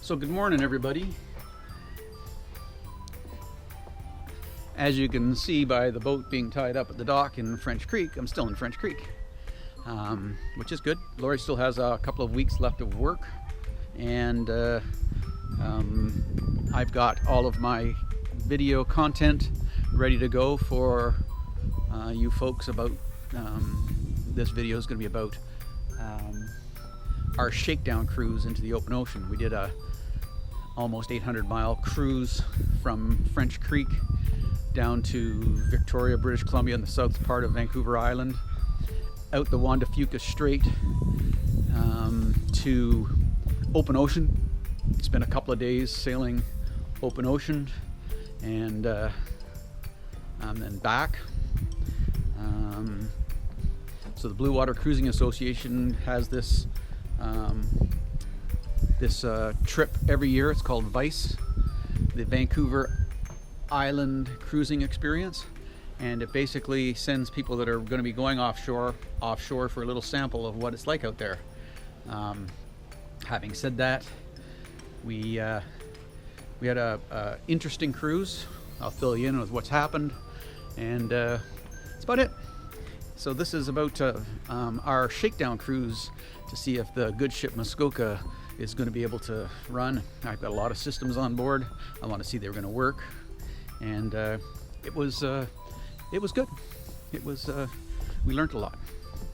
So good morning, everybody. As you can see by the boat being tied up at the dock in French Creek, I'm still in French Creek, which is good. Laurie still has a couple of weeks left of work, and I've got all of my video content ready to go for you folks about this video is going to be about our shakedown cruise into the open ocean. We did a almost 800-mile cruise from French Creek down to Victoria, British Columbia, in the south part of Vancouver Island, out the Juan de Fuca Strait to open ocean. It's been a couple of days sailing open ocean, and then back. So the Blue Water Cruising Association has this trip every year. It's called VICE, the Vancouver Island Cruising Experience, and it basically sends people that are going to be going offshore for a little sample of what it's like out there. Having said that, we had a interesting cruise. I'll fill you in with what's happened, and that's about it. So this is about our shakedown cruise to see if the good ship Muskoka is going to be able to run. I've got a lot of systems on board. I want to see they're going to work, and it was good. It was we learned a lot.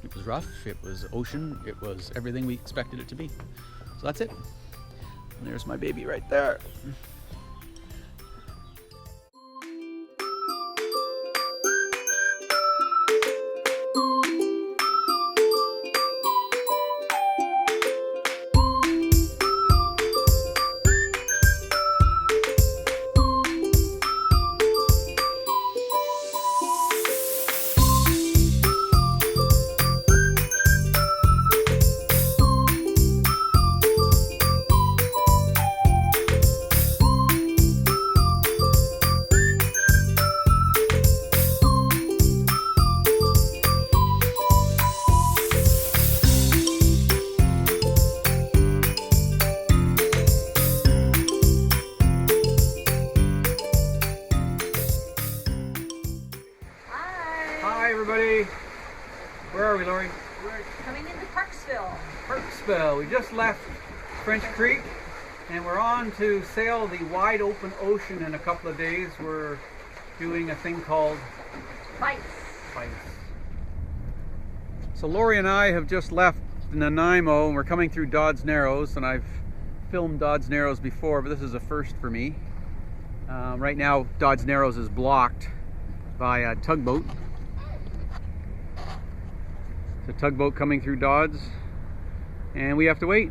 It was rough. It was ocean. It was everything we expected it to be. So that's it. And there's my baby right there. Where are we, Laurie? We're coming into Parksville. Parksville. We just left French Creek, and we're on to sail the wide open ocean in a couple of days. We're doing a thing called VICE. So Laurie and I have just left Nanaimo, and we're coming through Dodds Narrows, and I've filmed Dodds Narrows before, but this is a first for me. Right now, Dodds Narrows is blocked by a tugboat. The tugboat coming through Dodds, and we have to wait.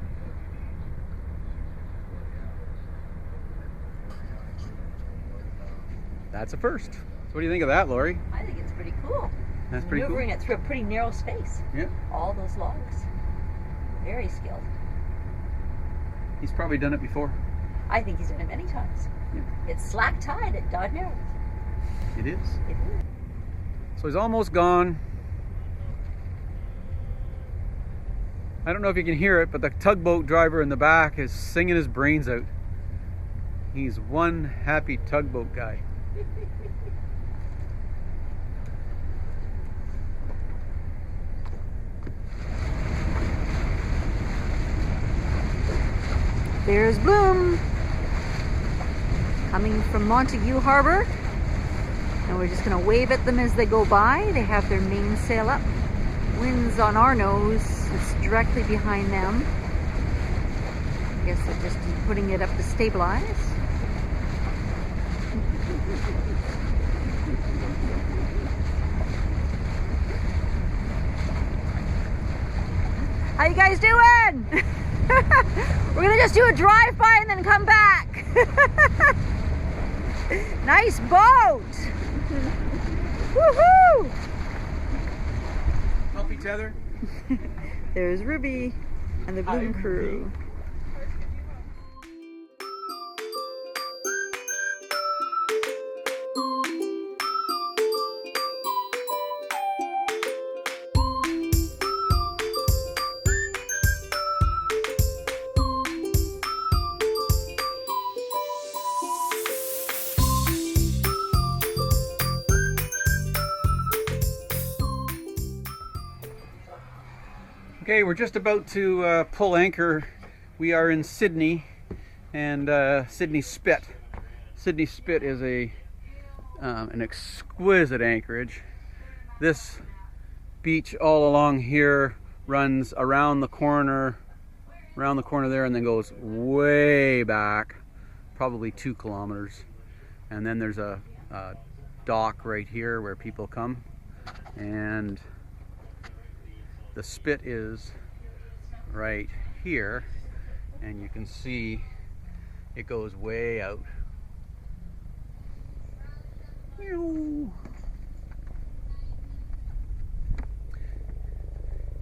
That's a first. So what do you think of that, Laurie? I think it's pretty cool. That's pretty cool. Maneuvering it through a pretty narrow space. Yeah. All those logs. Very skilled. He's probably done it before. I think he's done it many times. Yeah. It's slack tide at Dodds Narrows. It is. It is. So he's almost gone. I don't know if you can hear it, but the tugboat driver in the back is singing his brains out. He's one happy tugboat guy. There's Bloom coming from Montague Harbor, and we're just going to wave at them as they go by. They have their mainsail up. Wind's on our nose. It's directly behind them. I guess they're just putting it up to stabilize. How you guys doing? We're gonna just do a drive-by and then come back. Nice boat. Woohoo! Heather. There's Ruby and the Bloom crew. Okay, we're just about to pull anchor. We are in Sydney, and Sydney Spit. Sydney Spit is an exquisite anchorage. This beach all along here runs around the corner there, and then goes way back, probably 2 kilometers. And then there's a dock right here where people come, and the spit is right here, and you can see it goes way out. It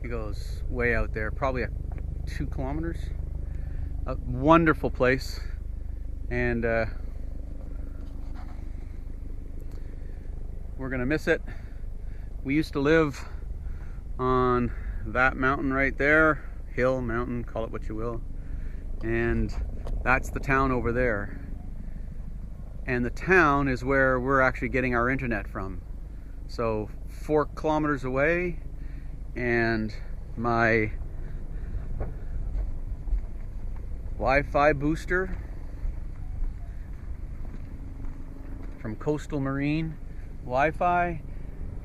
goes way out there, probably 2 kilometers. A wonderful place, and we're gonna miss it. We used to live on that mountain right there, hill, mountain, call it what you will, and that's the town over there. And the town is where we're actually getting our internet from. So 4 kilometers away, and my Wi-Fi booster from Coastal Marine Wi-Fi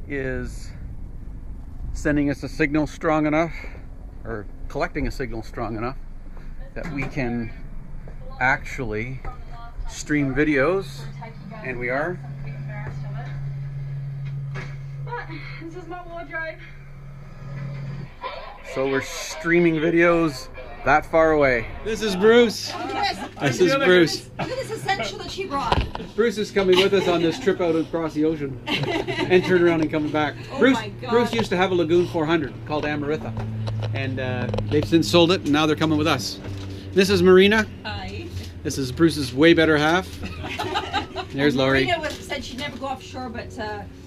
is sending us a signal strong enough, or collecting a signal strong enough, that we can actually stream videos, and we are. This is my wardrobe. So we're streaming videos that far away. This is Bruce. This is Bruce. Look at this essential that she brought. Bruce is coming with us on this trip out across the ocean and turn around and coming back. Oh Bruce, my God. Bruce used to have a Lagoon 400 called Amaritha, and they've since sold it, and now they're coming with us. This is Marina. Hi. This is Bruce's way better half. There's Laurie. Marina said she'd never go offshore, but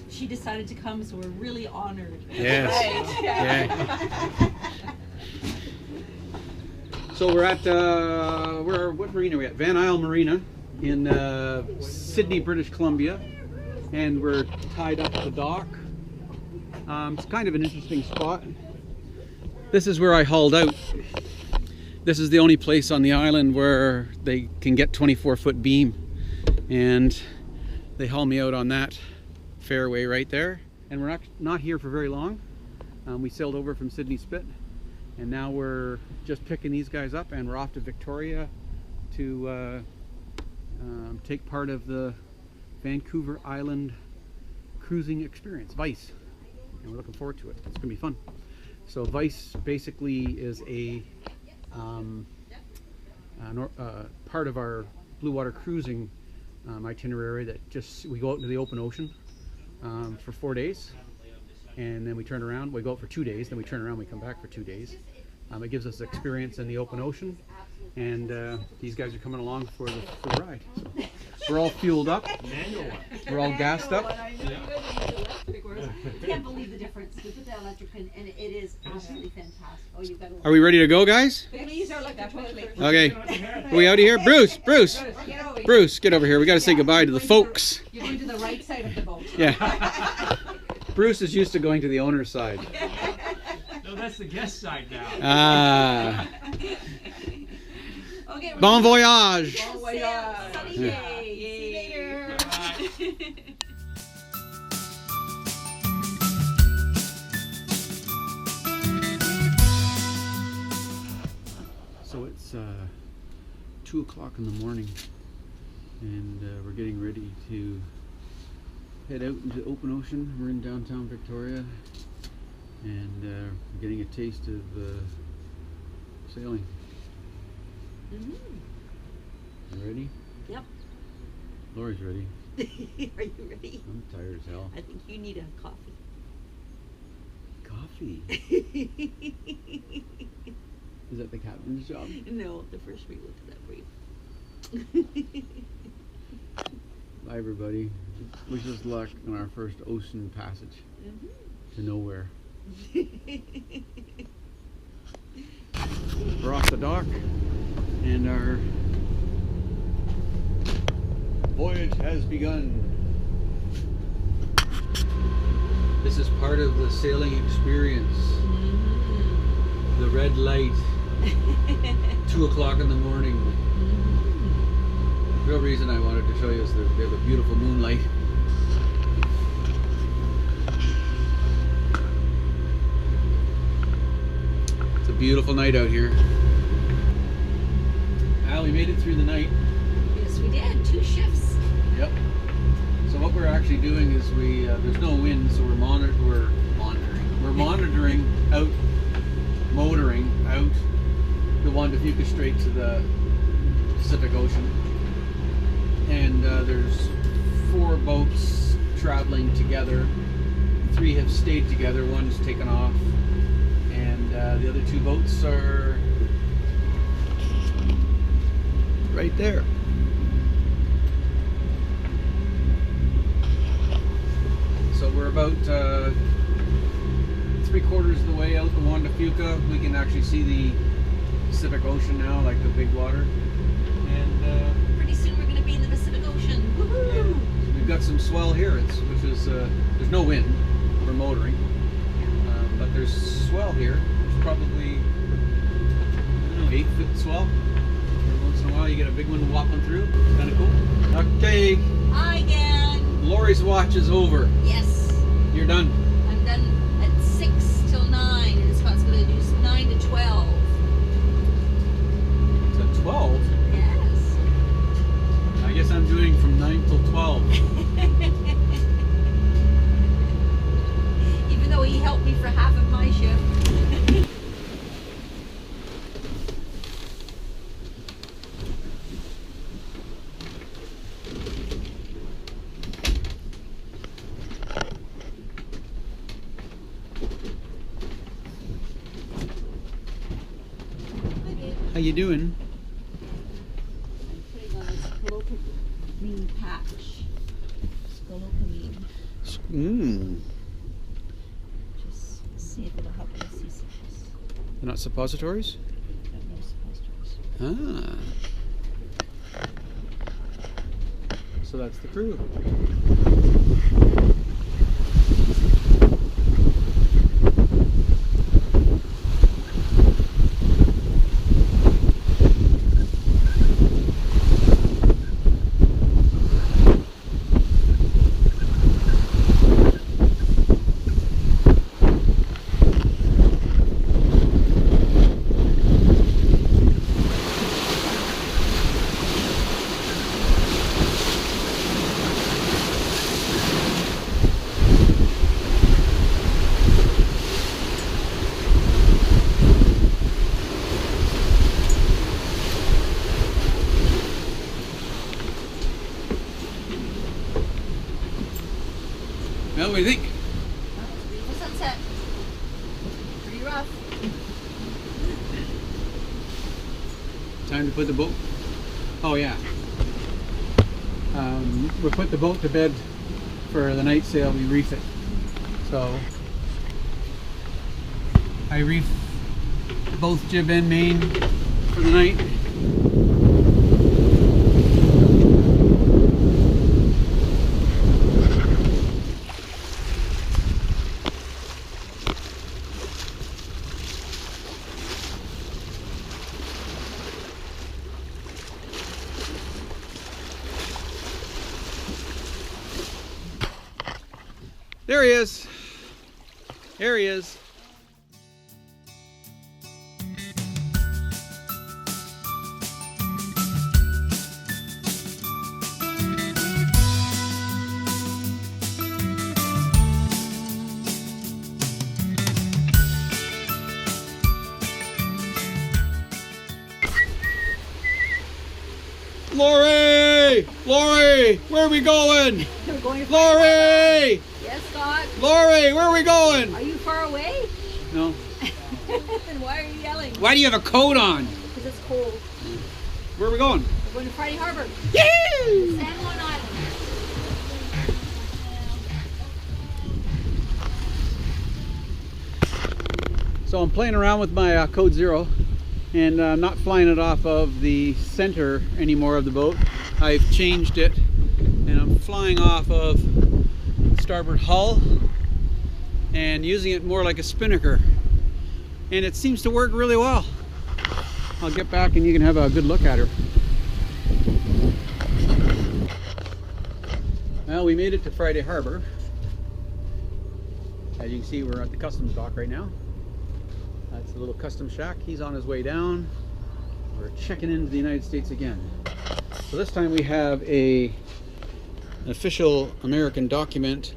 she decided to come, so we're really honored. Yes. Right. Yeah. So we're at what marina are we at? Van Isle Marina in Sydney, British Columbia, and we're tied up at the dock. It's kind of an interesting spot. This is where I hauled out. This is the only place on the island where they can get 24-foot beam, and they haul me out on that fairway right there. And we're not here for very long. We sailed over from Sydney Spit, and now we're just picking these guys up, and we're off to Victoria to take part of the Vancouver Island cruising experience, VICE, and we're looking forward to it. It's gonna be fun. So VICE basically is a part of our blue water cruising itinerary that we go out into the open ocean for 4 days, and then we turn around. We go out for 2 days, then we turn around, we come back for 2 days. It gives us experience in the open ocean, and these guys are coming along for the ride. So we're all fueled up, we're all gassed up. I can't believe the difference. We put that electric pin, and it is absolutely fantastic. Oh, you've got to. Are we ready to go, guys? We're gonna use our electric toilet. Okay, are we out of here? Bruce, get over here. We got to say goodbye to the folks. You're going to the right side of the boat. Yeah. Bruce is used to going to the owner's side. No, that's the guest side now. Ah. Okay, Bon voyage. Bon voyage. Sunny day. See you later. So it's 2 o'clock in the morning, and we're getting ready to head out into open ocean. We're in downtown Victoria, and we're getting a taste of sailing. You ready? Yep. Laurie's ready. Are you ready? I'm tired as hell. I think you need a coffee. Coffee? coffee. Is that the captain's job? No, the first mate looked at that brief. Bye, everybody. Wish us luck on our first ocean passage to nowhere. We're off the dock, and our voyage has begun. This is part of the sailing experience. The red light, 2 o'clock in the morning. The real reason I wanted to show you is that we have a beautiful moonlight. It's a beautiful night out here. Al, we made it through the night. Yes, we did. 2 shifts. Yep. So what we're actually doing is there's no wind, so we're monitoring out, motoring out the Juan de Fuca Strait to the Pacific Ocean. And there's 4 boats traveling together. 3 have stayed together, one's taken off. And the other 2 boats are right there. So we're about 3/4 of the way out the Juan de Fuca. We can actually see the Pacific Ocean now, like the big water. And Pretty soon we're going to be in the Pacific Ocean. Woohoo! we've got some swell here, there's no wind, we're motoring. But there's swell here. There's probably, I don't know, 8-foot swell. Every once in a while you get a big one whopping through. It's kind of cool. Okay, Hi again. Laurie's watch is over. Yes. You're done. I'm done at 6 till 9, and Scott's going to do 9 to 12. To 12? Yes. I guess I'm doing from 9 till 12. Even though he helped me for half of my shift. How you doing? I'm putting on a scalopamine patch. Scalopamine. Just see if it'll help with seasickness. They're not suppositories? No suppositories. Ah. So that's the crew. Well, what do you think? Oh, it's a beautiful sunset. Pretty rough. Time to put the boat. Oh yeah. We put the boat to bed for the night sail. We reef it. So I reef both jib and main for the night. There he is. There he is. Laurie! Laurie! Where are we going? We're going to Laurie! Yes, Scott. Laurie, where are we going? Are you far away? No. Then why are you yelling? Why do you have a coat on? Because it's cold. Where are we going? We're going to Friday Harbor. Yee! San Juan Island. So I'm playing around with my Code Zero, and I'm not flying it off of the center anymore of the boat. I've changed it, and I'm flying off of Starboard Hull and using it more like a spinnaker, and it seems to work really well. I'll get back and you can have a good look at her. Well, we made it to Friday Harbor. As you can see, we're at the customs dock right now. That's the little custom shack. He's on his way down. We're checking into the United States again. So this time we have an official American document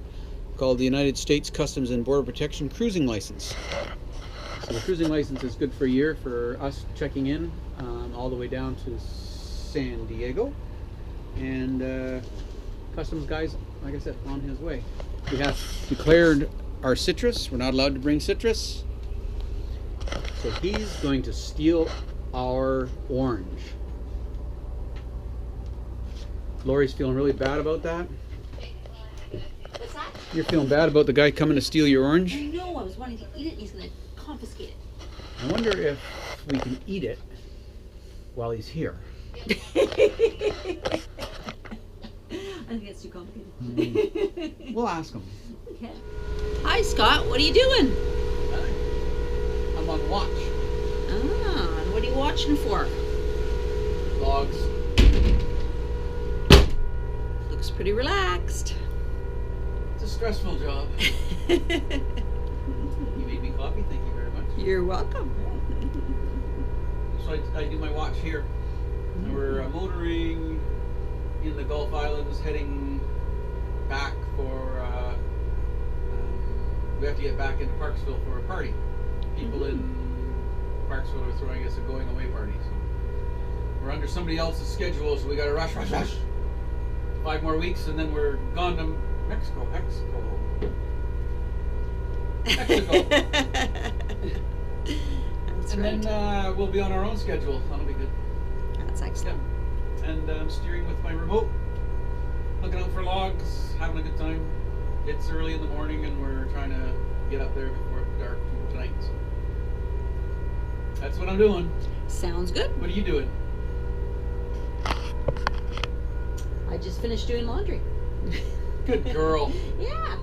called the United States Customs and Border Protection Cruising License. So the cruising license is good for a year for us checking in all the way down to San Diego. And customs guys, like I said, on his way. We have declared our citrus. We're not allowed to bring citrus. So he's going to steal our orange. Laurie's feeling really bad about that. What's that? You're feeling bad about the guy coming to steal your orange? No, I was wanting to eat it and he's going to confiscate it. I wonder if we can eat it while he's here. I think it's too complicated. We'll ask him. Okay. Hi, Scott. What are you doing? I'm on watch. Ah, and what are you watching for? Logs. Looks pretty relaxed. It's a stressful job. You made me coffee. Thank you very much. You're welcome. So I do my watch here. And we're motoring in the Gulf Islands, heading back for. We have to get back into Parksville for a party. People in Parksville are throwing us a going away party. So we're under somebody else's schedule, so we got to rush. 5 more weeks, and then we're gone to Mexico. That's And right. then we'll be on our own schedule. That'll be good. That's excellent. Yeah. And I'm steering with my remote, looking out for logs, having a good time. It's early in the morning, and we're trying to get up there before it's dark tonight. So that's what I'm doing. Sounds good. What are you doing? I just finished doing laundry. Good girl. Yeah.